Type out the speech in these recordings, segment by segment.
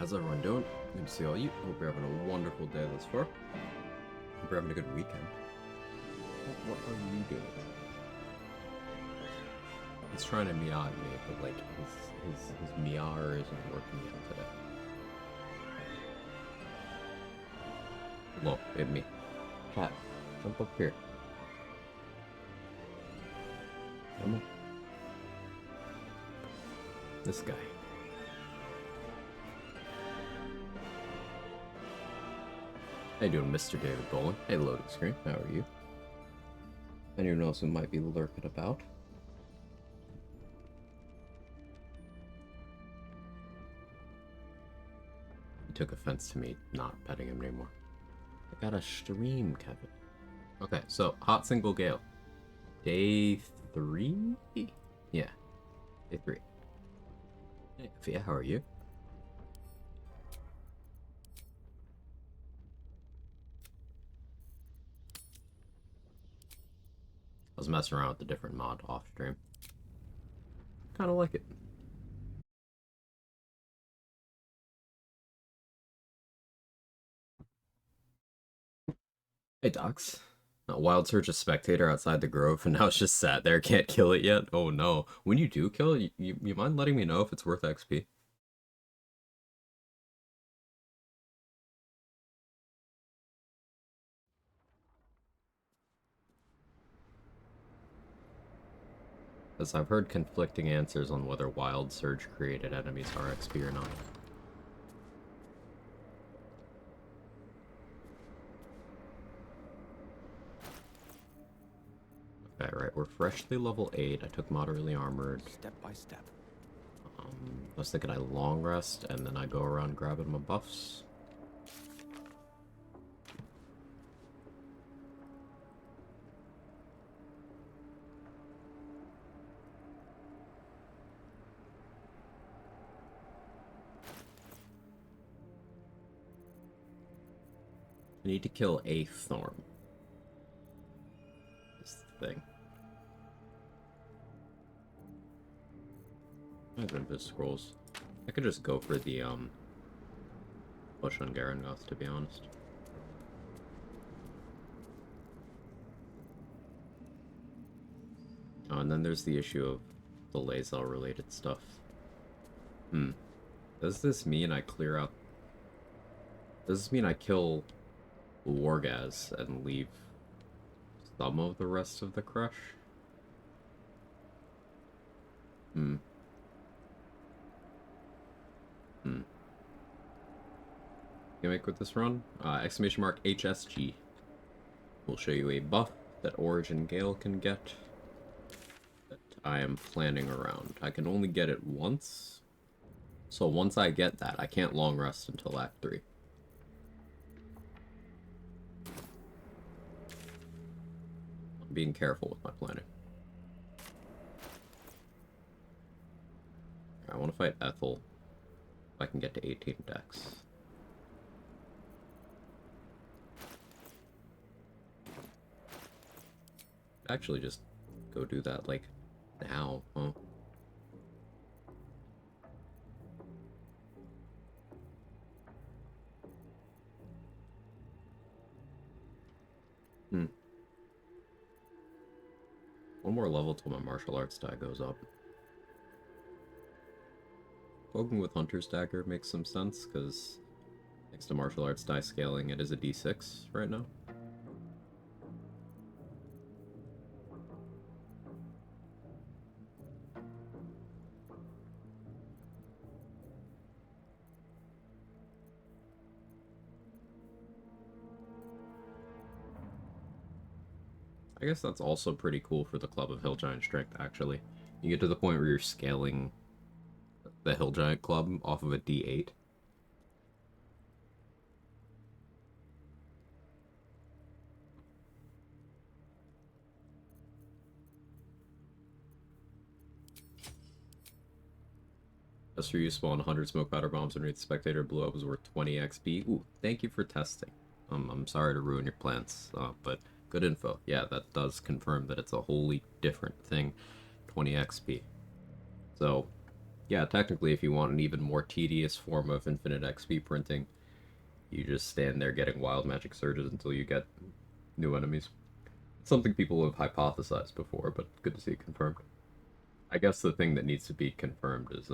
how's everyone doing? Good to see all you. Hope you're having a wonderful day thus far. Hope you're having a good weekend. What are you doing? He's trying to meow at me, but like his meow isn't working yet today. Hello, hit me. Cat, jump up here. Come on. This guy. How you doing, Mr. David Bowling? Hey, loading screen. How are you? Anyone else who might be lurking about? He took offense to me not petting him anymore. I gotta stream, Kevin. Okay, so hot single Gale. Day 3? Yeah, day 3. Hey, Fia, how are you? I was messing around with the different mod off stream. Kind of like it. Hey, Docs. Wild search a spectator outside the grove, and now it's just sat there. Can't kill it yet. Oh no! When you do kill it, you mind letting me know if it's worth XP? Because I've heard conflicting answers on whether wild surge created enemies are XP or not. Okay, right, we're freshly level 8. I took moderately armored. Step by step. I was thinking I long rest, and then I go around grabbing my buffs. I need to kill a Thorn. This thing. I have Invis scrolls. I could just go for the push on Garangoth, to be honest. Oh, and then there's the issue of the Lae'zel related stuff. Does this mean I clear out... Does this mean I kill Wargaz and leave some of the rest of the crush? Gimmick with this run? Exclamation mark HSG. We'll show you a buff that Origin Gale can get that I am planning around. I can only get it once. So once I get that, I can't long rest until Act 3. I'm being careful with my planning. I want to fight Ethel if I can get to 18 decks. Actually, just go do that, like, now, huh? One more level till my martial arts die goes up. Poking with Hunter's Dagger makes some sense, because next to martial arts die scaling, it is a d6 right now. I guess that's also pretty cool for the Club of Hill Giant Strength, actually. You get to the point where you're scaling the Hill Giant Club off of a d8. Just for you, spawn 100 smoke powder bombs underneath the spectator blew up was worth 20 XP. Ooh, thank you for testing. I'm sorry to ruin your plans, but good info. Yeah, that does confirm that it's a wholly different thing. 20 XP. So, Yeah, technically, if you want an even more tedious form of infinite XP printing, you just stand there getting wild magic surges until you get new enemies. Something people have hypothesized before, but good to see it confirmed. I guess the thing that needs to be confirmed is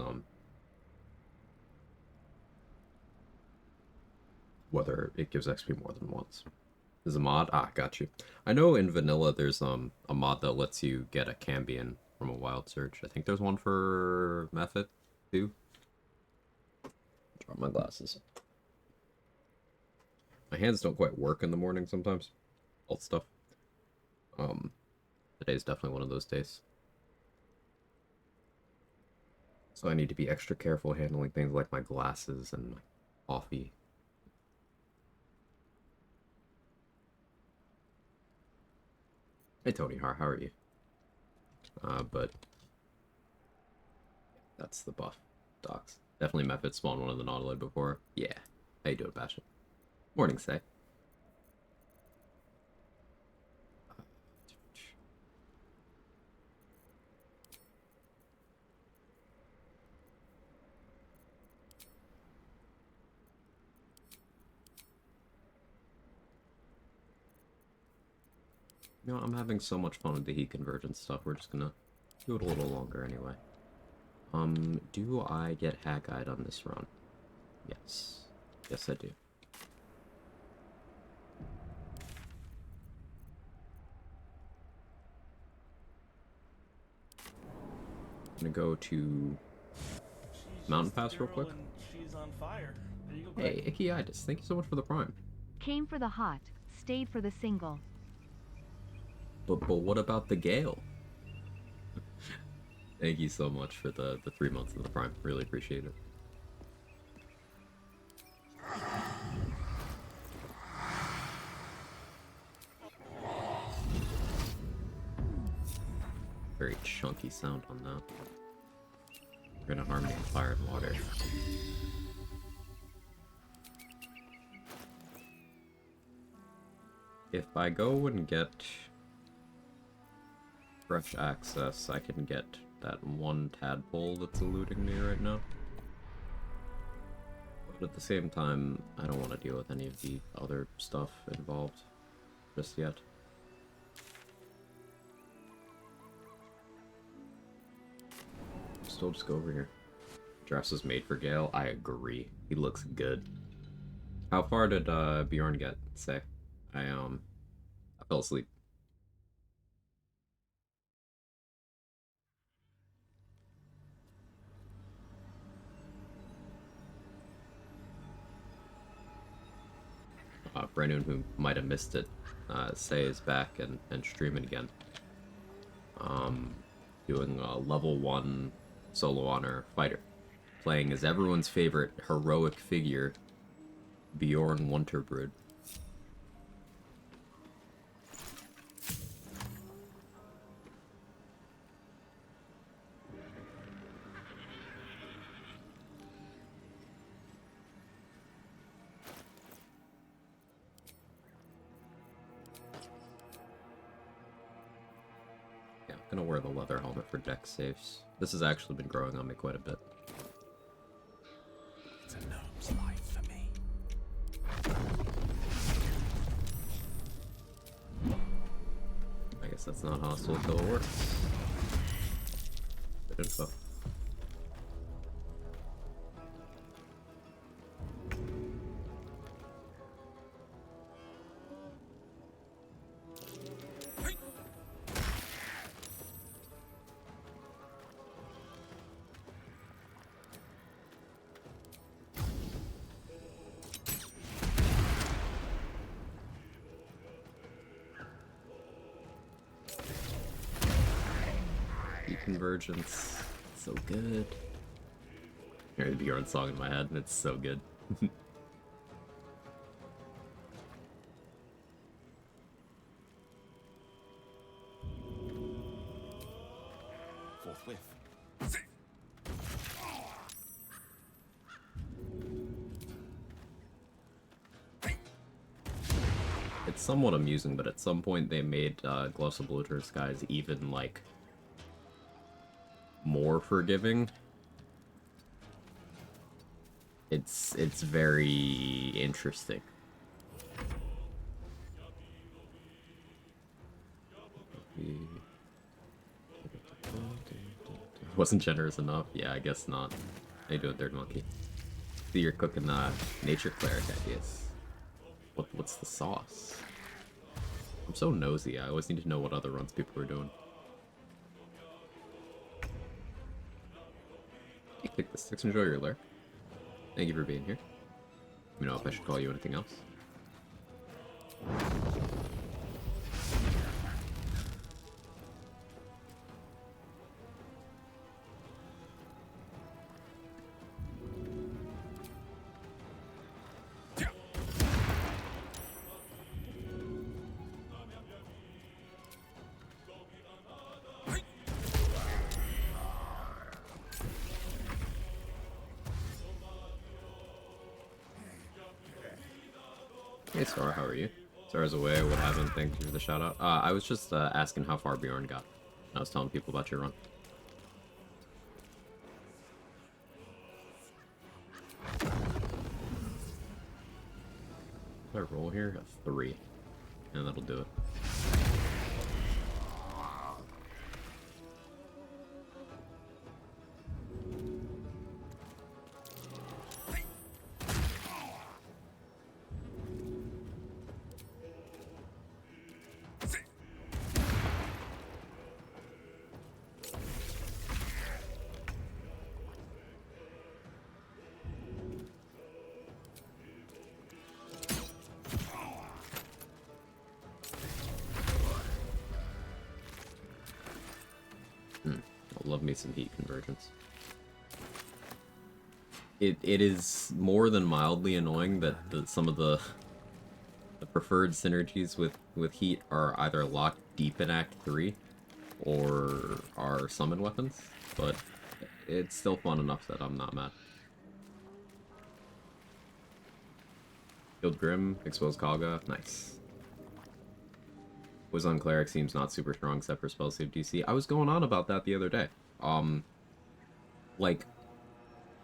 whether it gives XP more than once. There's a mod? Ah, got you. I know in vanilla there's a mod that lets you get a Cambion from a wild surge. I think there's one for Method too. Drop my glasses. My hands don't quite work in the morning sometimes. Alt stuff. Um, Today's definitely one of those days. So I need to be extra careful handling things like my glasses and my coffee. Hey Tony, how are you? But that's the buff. Docs. Definitely Mephit spawned one of the Nautiloid before. Yeah. How you doing, Bastion? Morning, Say. You know, I'm having so much fun with the heat convergence stuff. We're just gonna do it a little longer anyway. Do I get Hag-Eyed on this run? Yes. Yes, I do. I'm gonna go to Mountain Pass real quick. She's on fire. There you go, Hey, Icyitis, thank you so much for the prime. Came for the hot, stayed for the single. But what about the Gale? Thank you so much for the 3 months of the prime. Really appreciate it. Very chunky sound on that. We're gonna harmony in fire and water. If I go and get fresh access, I can get that one tadpole that's eluding me right now. But at the same time, I don't want to deal with any of the other stuff involved just yet. Still just go over here. Dress is made for Gale. I agree. He looks good. How far did Bjorn get? Say, I fell asleep. Brennan, who might have missed it, Say is back and streaming again. Doing a level 1 solo honor fighter. Playing as everyone's favorite heroic figure, Bjorn Wonterbrood. Yeah, I'm gonna wear the leather helmet for deck saves. This has actually been growing on me quite a bit. It's a gnome's life for me. I guess that's not hostile until it works. Good info. Convergence. So good. I hear the Bjorn song in my head and it's so good. Forthwith. It's somewhat amusing, but at some point they made Gloss Oblitera's guys even, like, more forgiving. It's very interesting. Wasn't generous enough? Yeah, I guess not. How you doing, Third Monkey? See, you're cooking nature cleric ideas. What's the sauce? I'm so nosy. I always need to know what other runs people are doing. Hey, click the sticks. Enjoy your lurk. Thank you for being here. Let me know if I should call you anything else. Hey Star, how are you? Star's away, what happened? Thank you for the shout out. I was just asking how far Bjorn got. I was telling people about your run. If I roll here, a 3. And that'll do it. Love me some heat convergence. It is more than mildly annoying that some of the preferred synergies with heat are either locked deep in Act 3 or are summon weapons, but it's still fun enough that I'm not mad. Killed Grim, exposed Kaga, nice. Was on Cleric seems not super strong except for spell save DC. I was going on about that the other day. Like,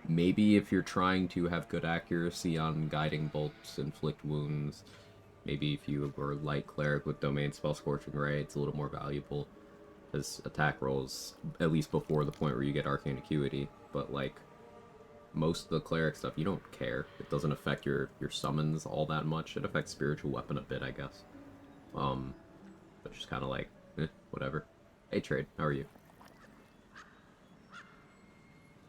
maybe if you're trying to have good accuracy on guiding bolts, inflict wounds, maybe if you were light cleric with domain spell scorching ray, it's a little more valuable as attack rolls, at least before the point where you get arcane acuity. But like, most of the cleric stuff, you don't care. It doesn't affect your summons all that much. It affects spiritual weapon a bit, I guess. But just kind of like, whatever. Hey, Trade, how are you?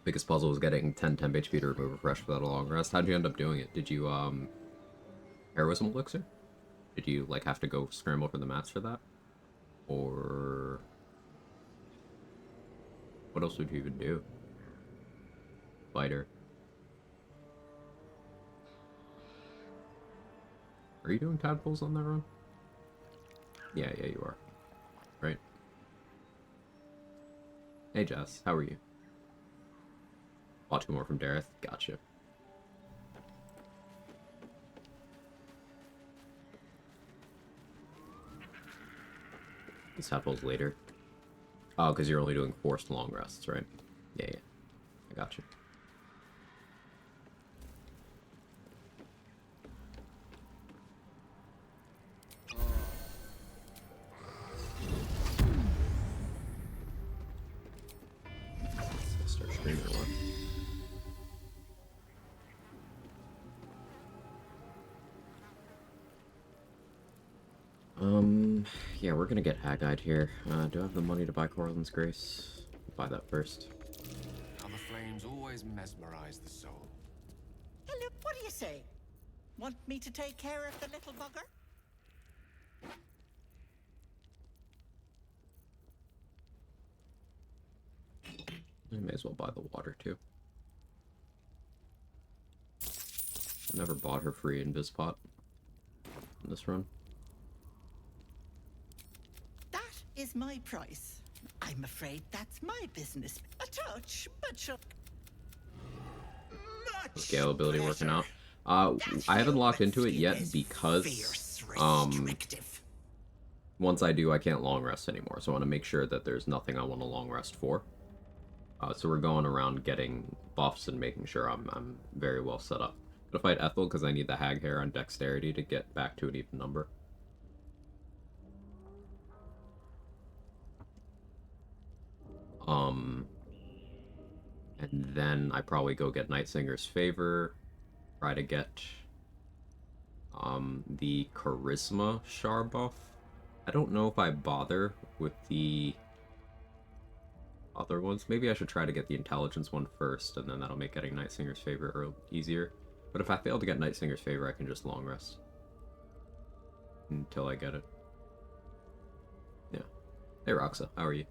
Biggest puzzle was getting 10 temp HP to remove refresh without a long rest. How'd you end up doing it? Did you, Heroism Elixir? Did you, like, have to go scramble for the mats for that? Or... what else would you even do? Fighter. Are you doing tadpoles on that run? Yeah, you are. Right? Hey, Jess, how are you? Watching more from Dareth? Gotcha. This tadpoles later. Oh, because you're only doing forced long rests, right? Yeah. I gotcha. Start streaming or what? Yeah, we're gonna get Hag-eyed here. Do I have the money to buy Corlin's Grace? Buy that first. How the flames always mesmerize the soul. Hello, what do you say? Want me to take care of the little bugger? I may as well buy the water, too. I never bought her free in Bizpot in this run. That is my price. I'm afraid that's my business. A touch, but sure. Is Gale ability working out? I haven't locked into it yet because once I do, I can't long rest anymore. So I want to make sure that there's nothing I want to long rest for. So we're going around getting buffs and making sure I'm very well set up. I'm gonna fight Ethel because I need the hag hair on dexterity to get back to an even number. And then I probably go get Nightsinger's favor, try to get the charisma char buff. I don't know if I bother with the other ones. Maybe I should try to get the intelligence one first, and then that'll make getting Nightsinger's favor easier. But if I fail to get Nightsinger's favor, I can just long rest until I get it. Yeah. Hey Roxa, how are you?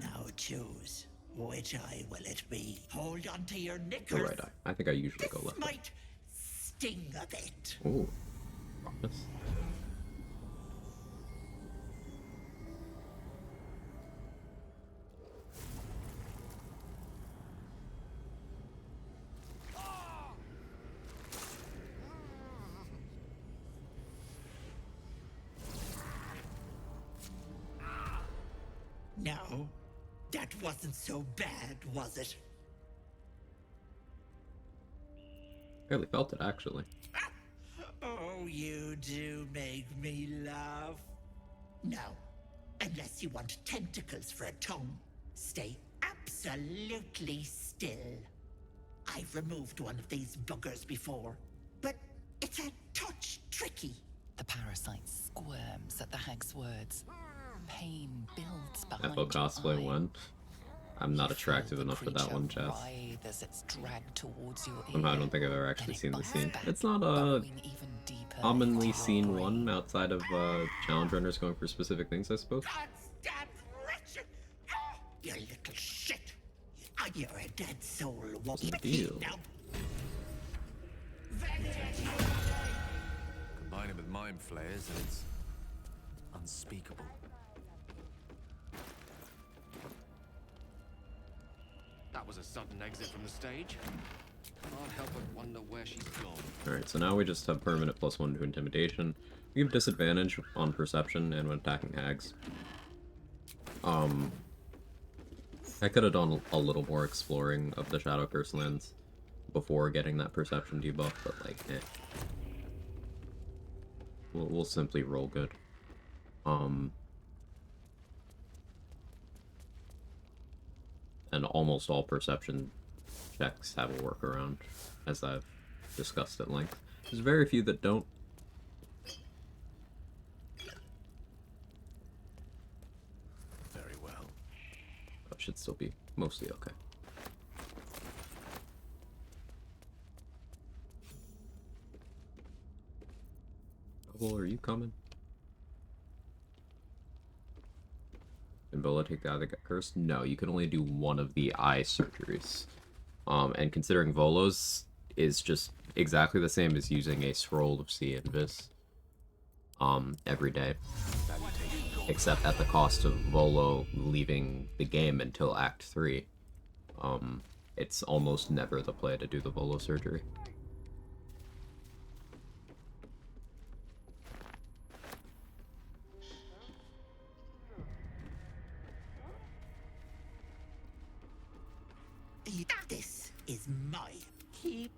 Now choose. Which eye will it be? Hold on to your Oh, knickers. right eye. I think I usually This go left eye. might sting a bit. Ooh. Promise. No, that wasn't so bad, was it? Barely felt it, actually. Oh, you do make me laugh. Now, unless you want tentacles for a tongue, stay absolutely still. I've removed one of these buggers before, but it's a touch tricky. The parasite squirms at the hag's words. Pain builds behind Ethel cosplay your eye. one. I'm not You attractive feel the enough for that creature one, Chess. writhe as it's dragged towards your Somehow I ear, don't think I've ever then actually it seen the bites scene. back, It's not a burrowing even deeper commonly into your seen brain. one outside of challenge runners going for specific things, I suppose. Goddamn wretched! Ah, you little shit! You're a dead soul. What's the deal? Now, Combine it with mind flayers and it's unspeakable. That was a sudden exit from the stage. Can't help but wonder where she's gone. Alright, so now we just have permanent +1 to intimidation. We have disadvantage on perception and when attacking hags. I could have done a little more exploring of the Shadow Curse lands before getting that perception debuff, but like, eh. We'll simply roll good. And almost all perception checks have a workaround, as I've discussed at length. There's very few that don't. Very well. But should still be mostly okay. Well, are you coming? Can Vola take the eye that got cursed? No, you can only do one of the eye surgeries. And considering Volo's is just exactly the same as using a scroll of See Invis every day. Except at the cost of Volo leaving the game until Act 3. It's almost never the play to do the Volo surgery. this is my keep.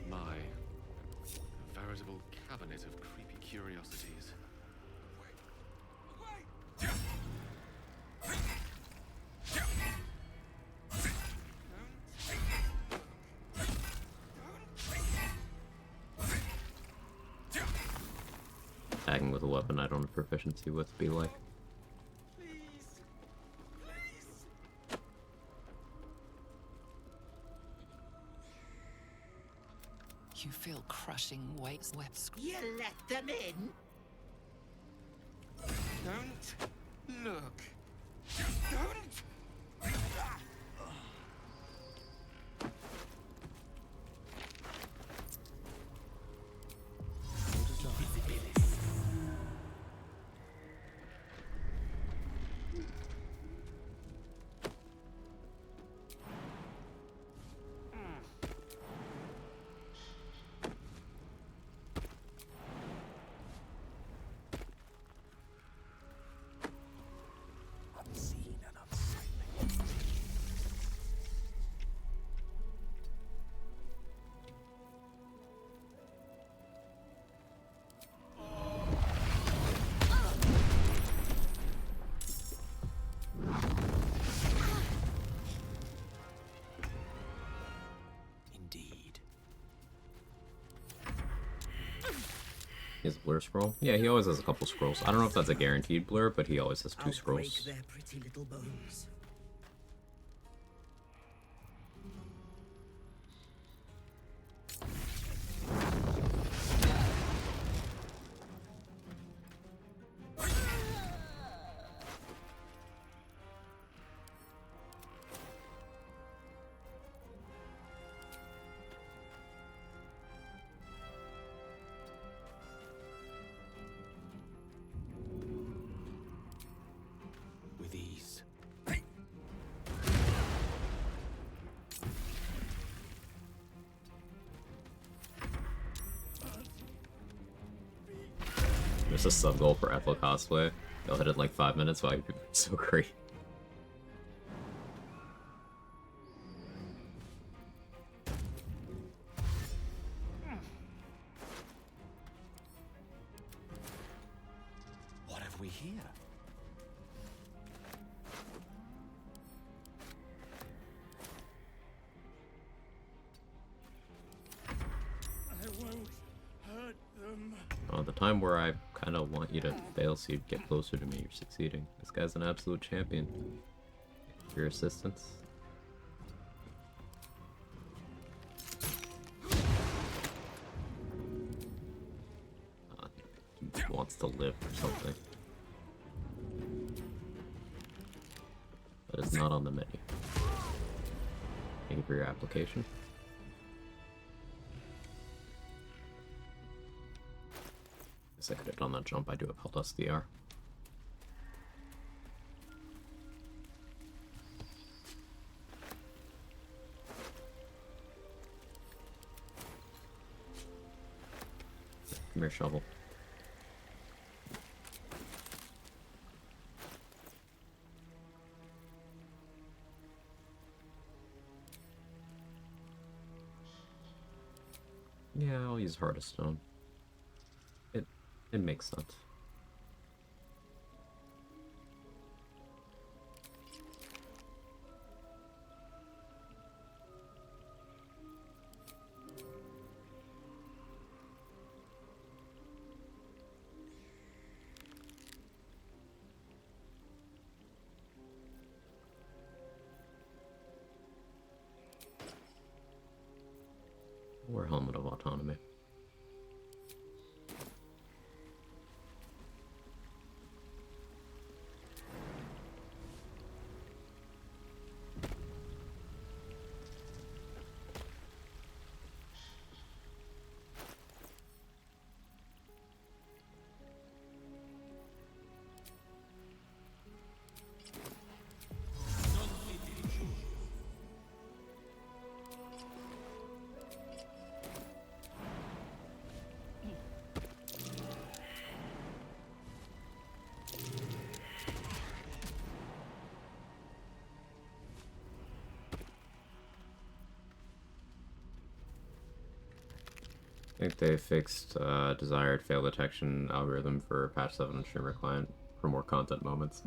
My, a veritable cabinet of creepy curiosities. Tagging with a weapon I don't have proficiency with be like. You feel crushing weights, web You let them in? Don't look. Don't. He has a blur scroll? Yeah, he always has a couple scrolls. I don't know if that's a guaranteed blur, but he always has two I'll scrolls. break their pretty little bones. With ease. There's a sub goal for Ethel cosplay. They'll hit it in like 5 minutes. Why? It's so great. What have we here? I won't hurt them. Oh, the time where I kind of want you to fail so you get closer to me, you're succeeding. This guy's an absolute champion. For your assistance. He wants to live or something. But it's not on the menu. Thank you for your application. Guess I could have done that jump. I do have held SDR. Come here, shovel. Yeah, I'll use Heart of Stone. It makes sense. Or Helmet of Autonomy. I think they fixed desired fail detection algorithm for patch 7 on Streamer Client for more content moments.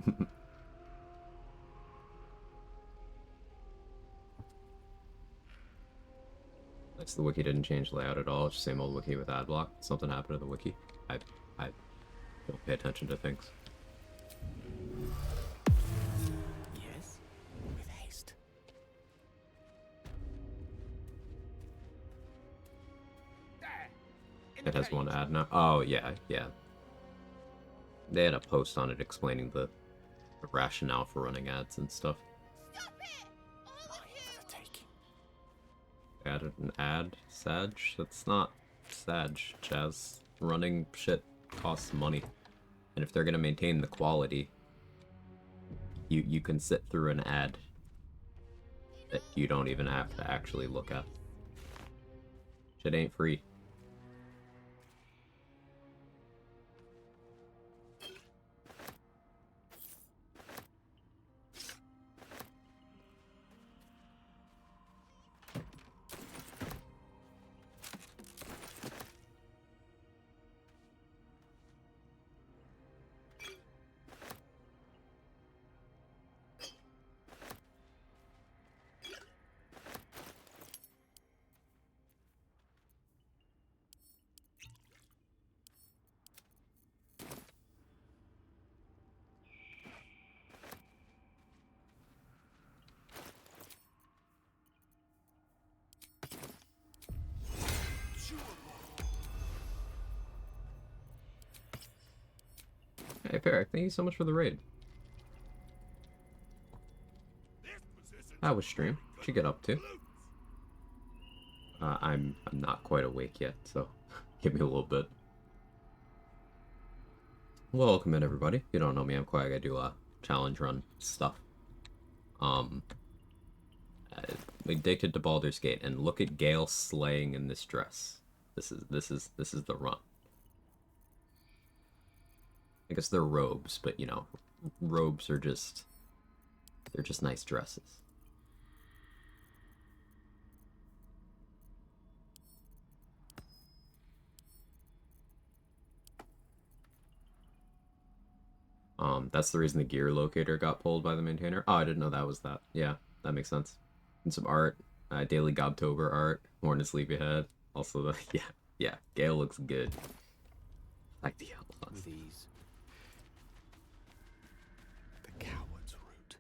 Nice, the wiki didn't change layout at all. It's the same old wiki with ad block. Something happened to the wiki. I don't pay attention to things. Yes? With haste. It has one ad now. Oh, yeah, yeah. They had a post on it explaining the rationale for running ads and stuff. Mine for the taking. Added an ad? Sag? That's not Sag, Chaz. Running shit costs money. And if they're gonna maintain the quality, you can sit through an ad that you don't even have to actually look at. Shit ain't free. Hey, Peric, thank you so much for the raid. How was stream? What'd you get up to? I'm not quite awake yet, so give me a little bit. Welcome in, everybody. If you don't know me, I'm Quag. I do challenge run stuff. I'm addicted to Baldur's Gate, and look at Gale slaying in this dress. This is the run. I guess they're robes, but you know, robes are just, they're just nice dresses. That's the reason the gear locator got pulled by the maintainer. Oh, I didn't know that was that. Yeah, that makes sense. And some art, daily Gobtober art, more to sleep ahead. Also, the yeah, Gale looks good. Like the outlaws. With ease. The coward's route.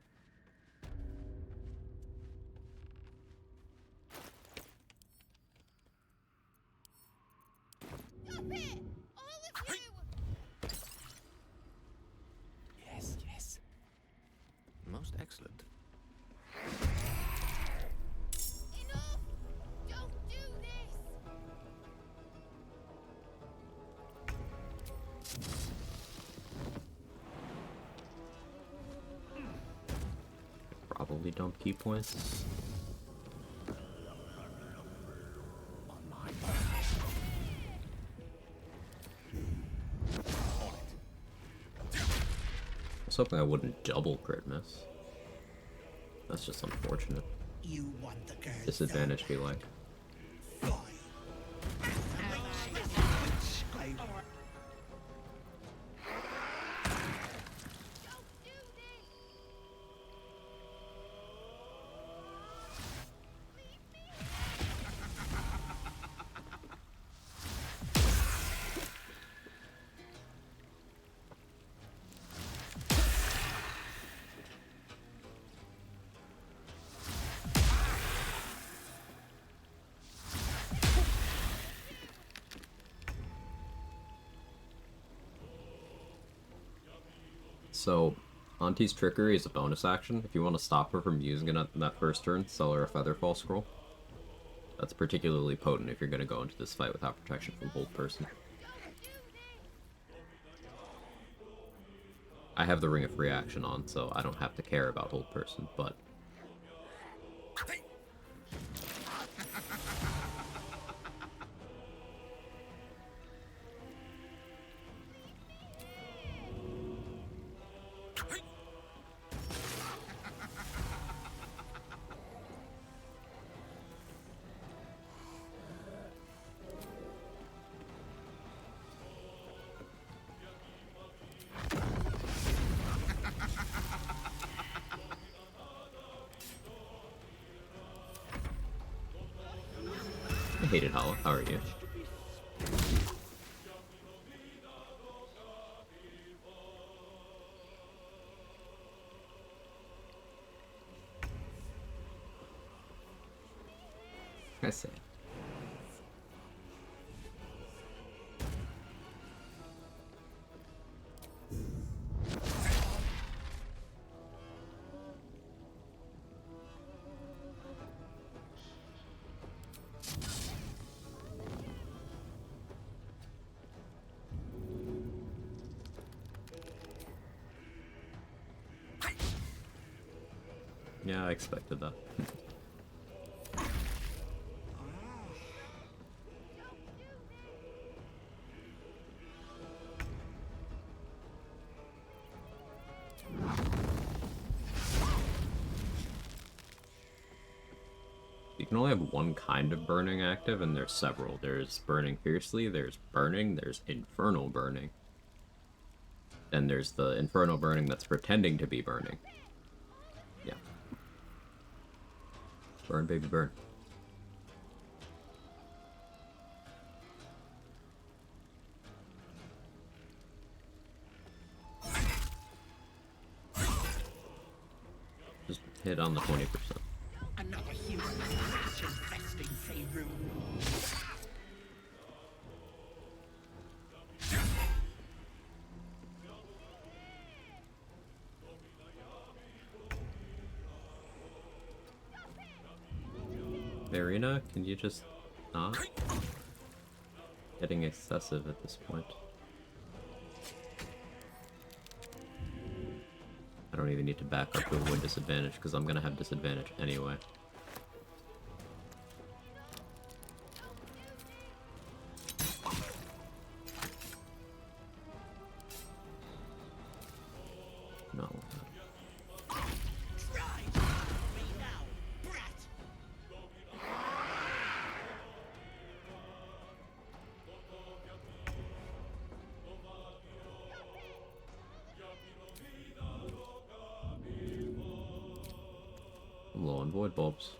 Yes, yes. Most excellent. Enough! Don't do this! Probably dump key points. On my I was hoping I wouldn't double crit miss. That's just unfortunate. You want the girl. Disadvantage be like. Fine. I Don't do this! So, Auntie's Trickery is a bonus action. If you want to stop her from using it at that first turn, sell her a Featherfall Scroll. That's particularly potent if you're going to go into this fight without protection from Hold Person. I have the Ring of Reaction on, so I don't have to care about Hold Person, but... I hate it, Hollow. How are you? I say. Yeah, I expected that. You can only have one kind of burning active, and there's several. There's burning fiercely, there's burning, there's infernal burning. Then there's the infernal burning that's pretending to be burning. Yeah. Burn, baby, burn. Just hit on the 20%. another human flesh infesting Faerun. Marina, can you just not? Getting excessive at this point. I don't even need to back up to avoid disadvantage, because I'm gonna have disadvantage anyway. No. Try to stop me now, brat! I'm low on void bulbs.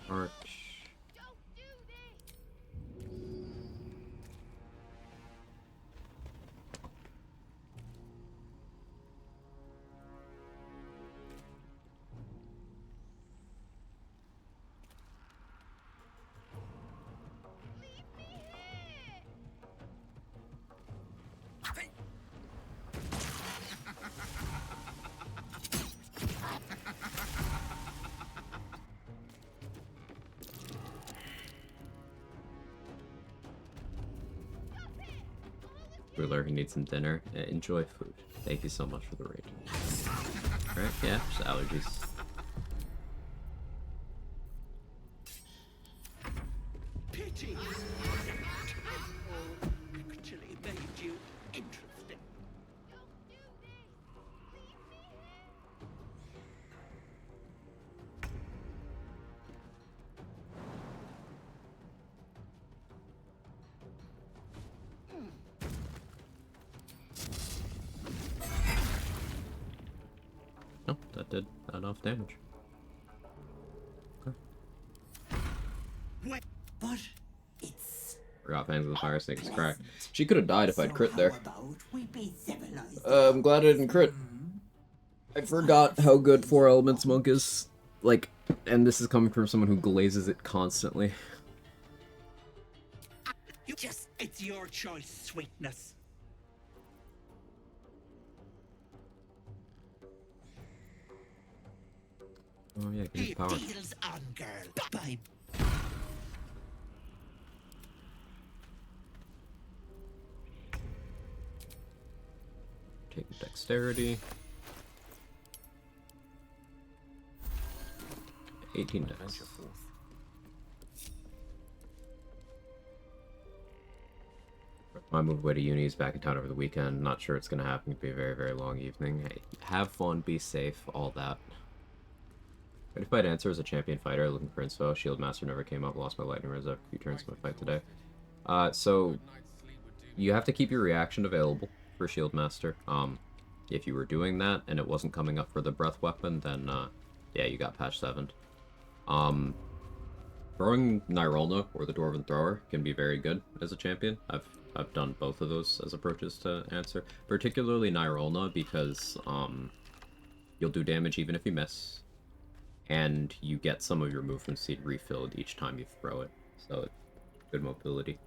Arch. Don't do this! Leave me here! Wheeler, he needs some dinner. Enjoy food. Thank you so much for the raid. Alright, yeah, just allergies. Pity! Actually made you interesting. Don't do this! Leave me here! Oh, that did enough damage. Okay. Wait, but it's... Forgot Fangs of the Fire Snake is cracked. She could have died if I'd crit there. How about we be civilized? I'm glad I didn't crit. I forgot how good 4 Elements Monk is. Like, and this is coming from someone who glazes it constantly. You just... It's your choice, sweetness. Oh yeah, give me power. Deals on, girl. Bye. Take dexterity. 18 dex. Venture forth. My move away to uni is back in town over the weekend. Not sure it's gonna happen. It'll be a very, very long evening. Hey, have fun, be safe, all that. Ready to fight answer as a champion fighter, looking for info. Shield Master never came up, lost my lightning res after a few turns in my fight today. So you have to keep your reaction available for Shield Master. If you were doing that and it wasn't coming up for the breath weapon, then yeah, you got patch 7. Throwing Nyrulna or the Dwarven Thrower can be very good as a champion. I've done both of those as approaches to answer, particularly Nyrulna because you'll do damage even if you miss, and you get some of your movement speed refilled each time you throw it, so it's good mobility.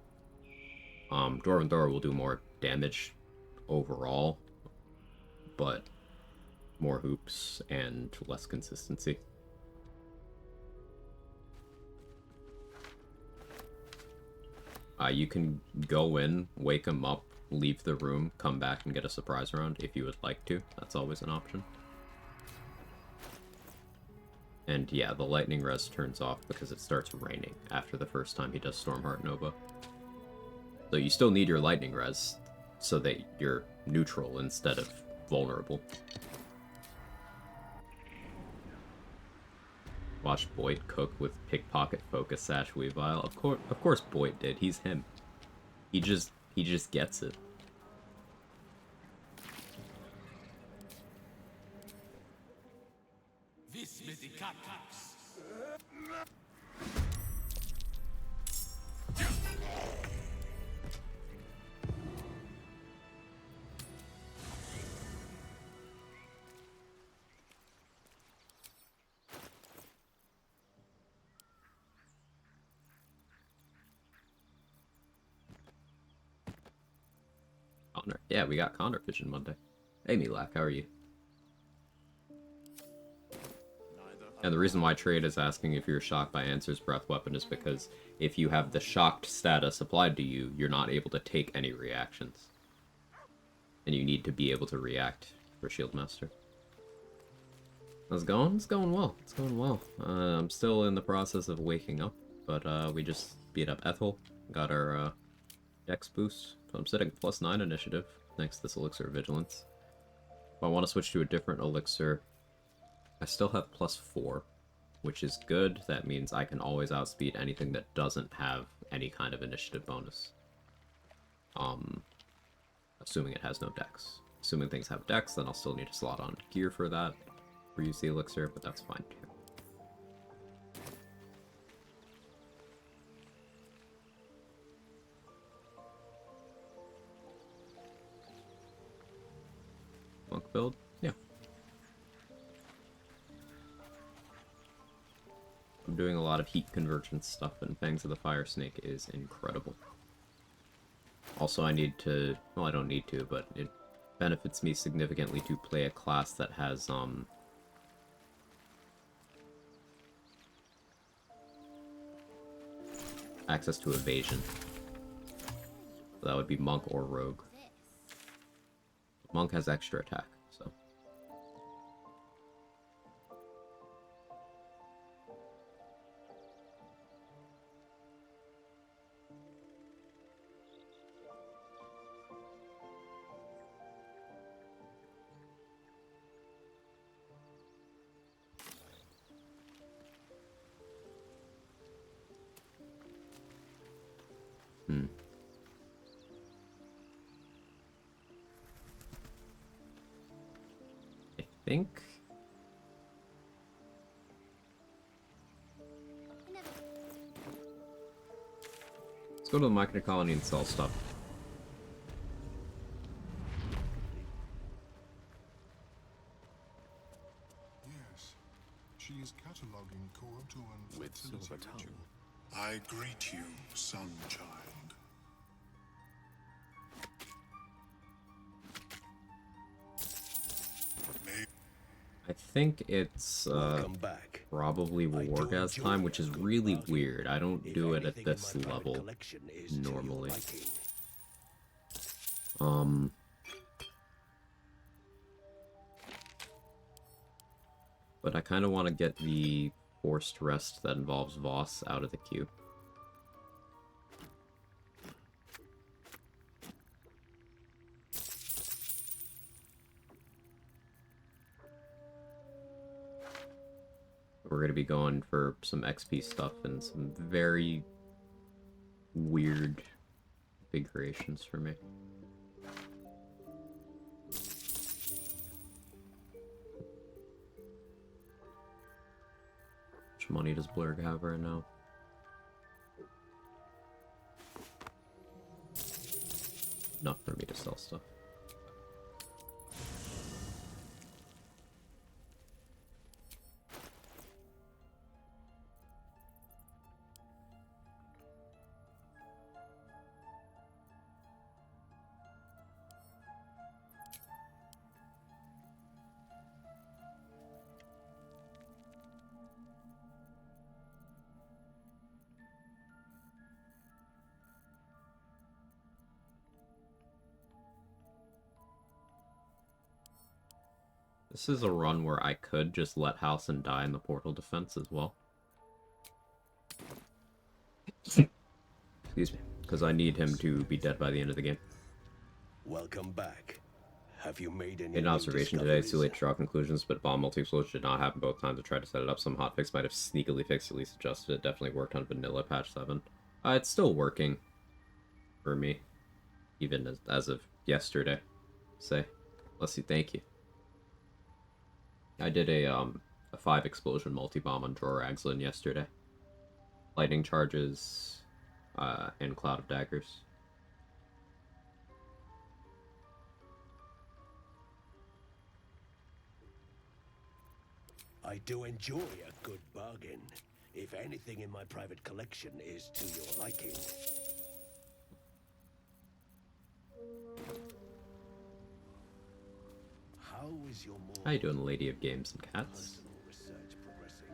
Dwarven Thrower will do more damage overall, but more hoops and less consistency. You can go in, wake him up, leave the room, come back and get a surprise round if you would like to. That's always an option. And yeah, the lightning res turns off because it starts raining after the first time he does Stormheart Nova. So you still need your lightning res so that you're neutral instead of vulnerable. Watched Boyd cook with pickpocket focus sash Weavile. Of course Boyd did. He's him. He just gets it. Connor. Yeah, we got Connor Vision Monday. Hey, Milak, how are you? And the reason why Trade is asking if you're shocked by Answer's breath weapon is because if you have the shocked status applied to you, you're not able to take any reactions. And you need to be able to react for Shield Master. How's it going? It's going well. It's going well. I'm still in the process of waking up, but we just beat up Ethel, got our dex boost. So I'm sitting at +9 initiative, thanks to this Elixir of Vigilance. If I want to switch to a different elixir, I still have +4, which is good. That means I can always outspeed anything that doesn't have any kind of initiative bonus. Assuming it has no dex. Assuming things have dex, then I'll still need to slot on gear for that, or use the elixir, but that's fine too. Monk build? Yeah. I'm doing a lot of heat convergence stuff, and Fangs of the Fire Snake is incredible. Also, I need to... well, I don't need to, but it benefits me significantly to play a class that has, access to evasion. So that would be Monk or Rogue. Monk has extra attack, so... I think... let's go to the Micro Colony and sell stuff. Yes, she is cataloging Korotu and With fertility silver tongue. ritual. I greet you, son child. May I think it's Welcome back. probably I do Wargaz enjoy time, which a is good really bargain. weird. I don't If do it at anything in this my private level collection is to your normally. liking. But I kind of want to get the forced rest that involves Voss out of the queue. We're going to be going for some XP stuff and some very weird big creations for me. How much money does Blurg have right now? Enough for me to sell stuff. This is a run where I could just let Halcyon die in the portal defense as well. Excuse me. Because I need him to be dead by the end of the game. Welcome back. Have you made any An new observation today, it's too late to discoveries? draw conclusions, but bomb multi-explosion did not happen both times. I tried to set it up. Some hotfix might have sneakily fixed, at least adjusted it. Definitely worked on vanilla patch 7. It's still working for me. Even as of yesterday. Say. Let's see, thank you. I did a 5 explosion multi-bomb on Dror Agslin yesterday. Lightning charges, and Cloud of Daggers. I do enjoy a good bargain. If anything in my private collection is to your liking. Is your more How you doing, Lady of Games and Cats? personal research progressing?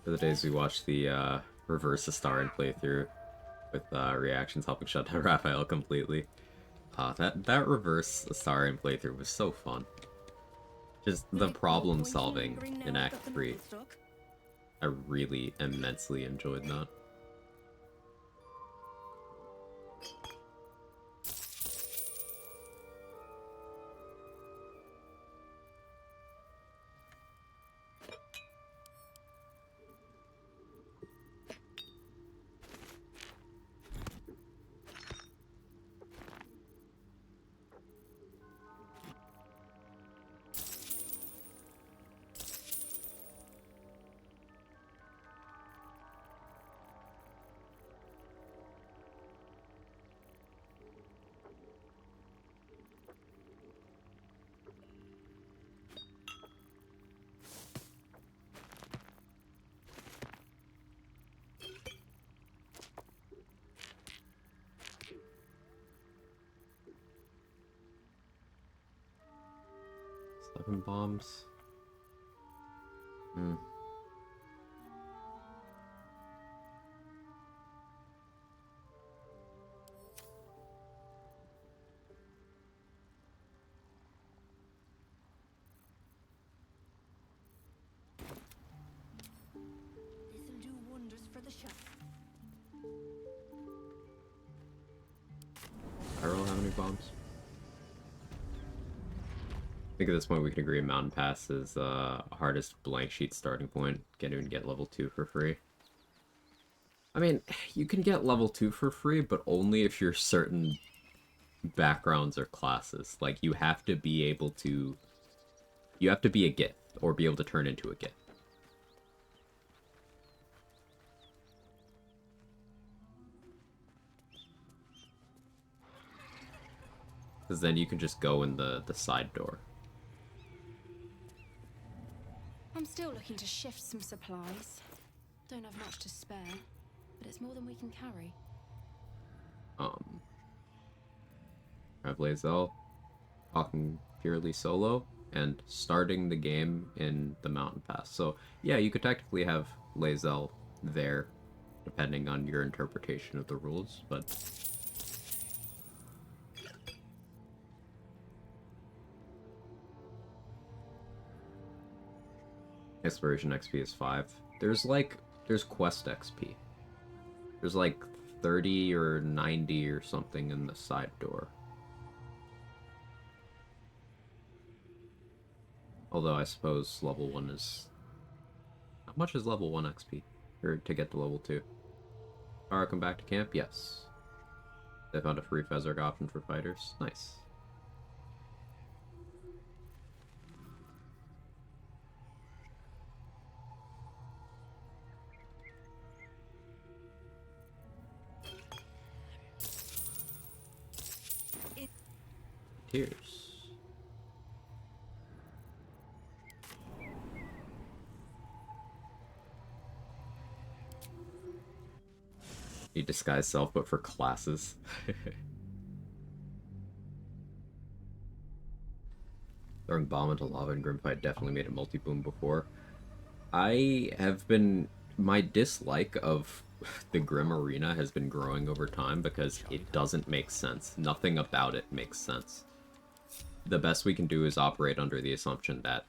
For the days we watched the reverse Astarion playthrough with reactions helping shut down Raphael completely. That reverse Astarion playthrough was so fun. Just the problem solving in Act 3. I really immensely enjoyed that. Bombs. This'll do wonders for the shop. I don't have any bombs. I think at this point we can agree Mountain Pass is the hardest blank sheet starting point. Can't even get level 2 for free. I mean, you can get level 2 for free, but only if you're certain backgrounds or classes. Like, you have to be able to... You have to be a Gith, or be able to turn into a Gith. Because then you can just go in the side door. I'm still looking to shift some supplies. Don't have much to spare, but it's more than we can carry. I have Lae'zel talking purely solo and starting the game in the Mountain Pass. So yeah, you could technically have Lae'zel there, depending on your interpretation of the rules, but... Exploration XP is 5. There's quest XP. There's like 30 or 90 or something in the side door. Although I suppose level 1 is... How much is level 1 XP? Or to get to level 2? Alright, come back to camp? Yes. They found a free Fezzark option for fighters. Nice. Tears. You disguise self, but for classes. Throwing bomb into lava and Grimfight definitely made a multi-boom before. I have been... My dislike of the Grim Arena has been growing over time because it doesn't make sense. Nothing about it makes sense. The best we can do is operate under the assumption that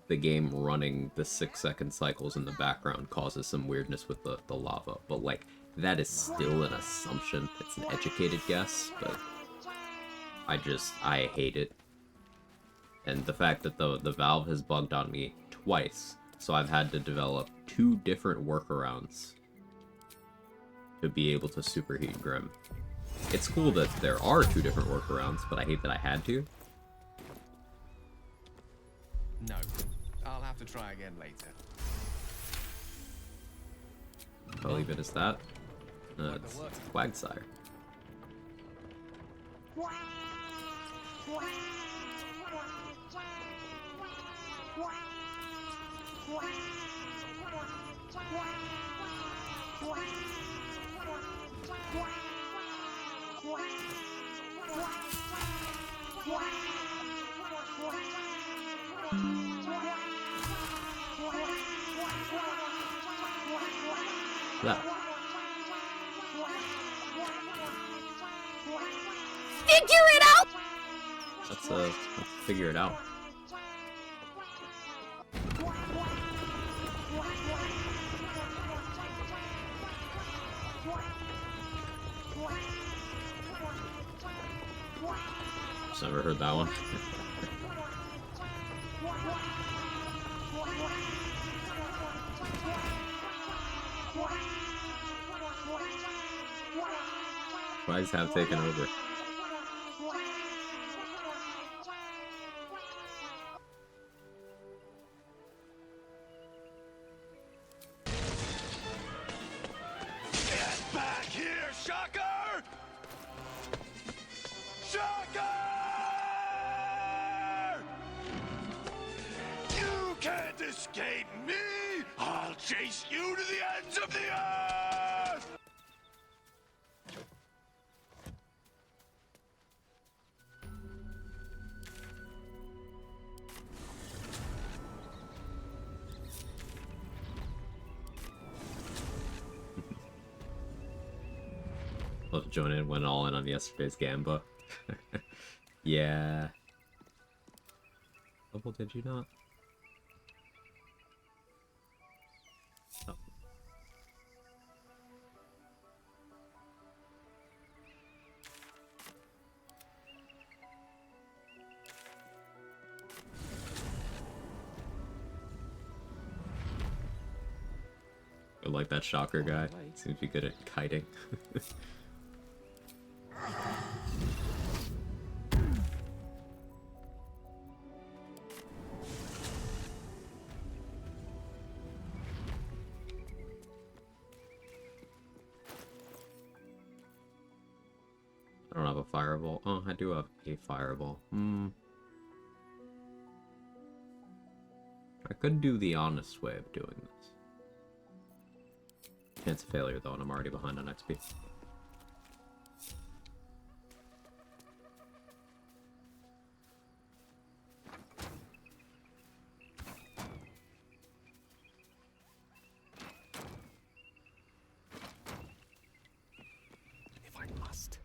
the game running the 6-second cycles in the background causes some weirdness with the lava. But, like, that is still an assumption. It's an educated guess, but I hate it. And the fact that the valve has bugged on me twice, so I've had to develop 2 different workarounds to be able to superheat Grim. It's cool that there are 2 different workarounds, but I hate that I had to. No. I'll have to try again later. I'll leave it as that. It's Quagsire. That. Figure it out! Let's figure it out. Just never heard that one. Quags have taken over. Get back here, Shocker! Shocker! You can't escape me! I'll chase you to the ends of the earth! Love to join in, went all in on yesterday's Gamba. Yeah. Double, did you not? Oh. I like that Shocker guy. Seems to be good at kiting. I don't have a fireball. Oh, I do have a fireball. I could do the honest way of doing this. Chance of failure though, and I'm already behind on XP. If I must.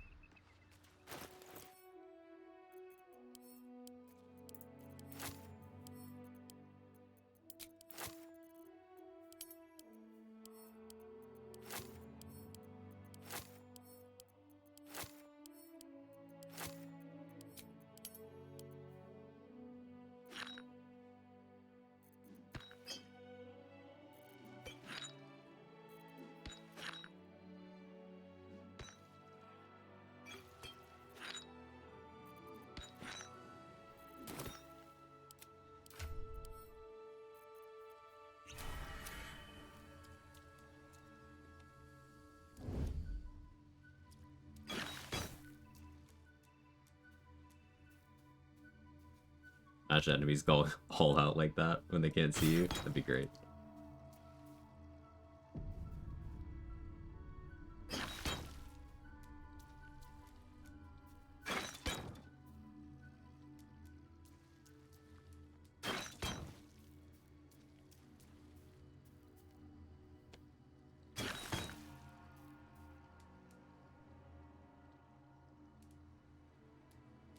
Imagine enemies go all out like that when they can't see you. That'd be great.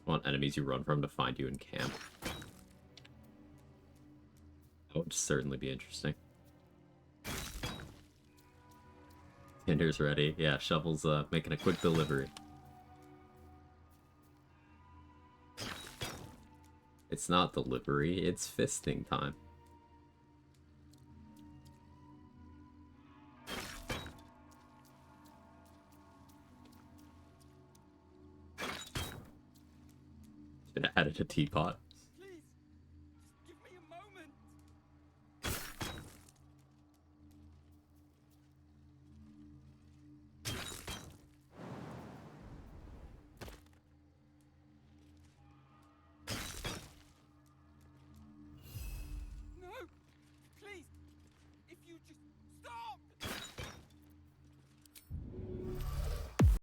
Want enemies you run from to find you in camp. That would certainly be interesting. Tinder's ready. Yeah, Shovel's making a quick delivery. It's not delivery, it's fisting time. Should have added a teapot.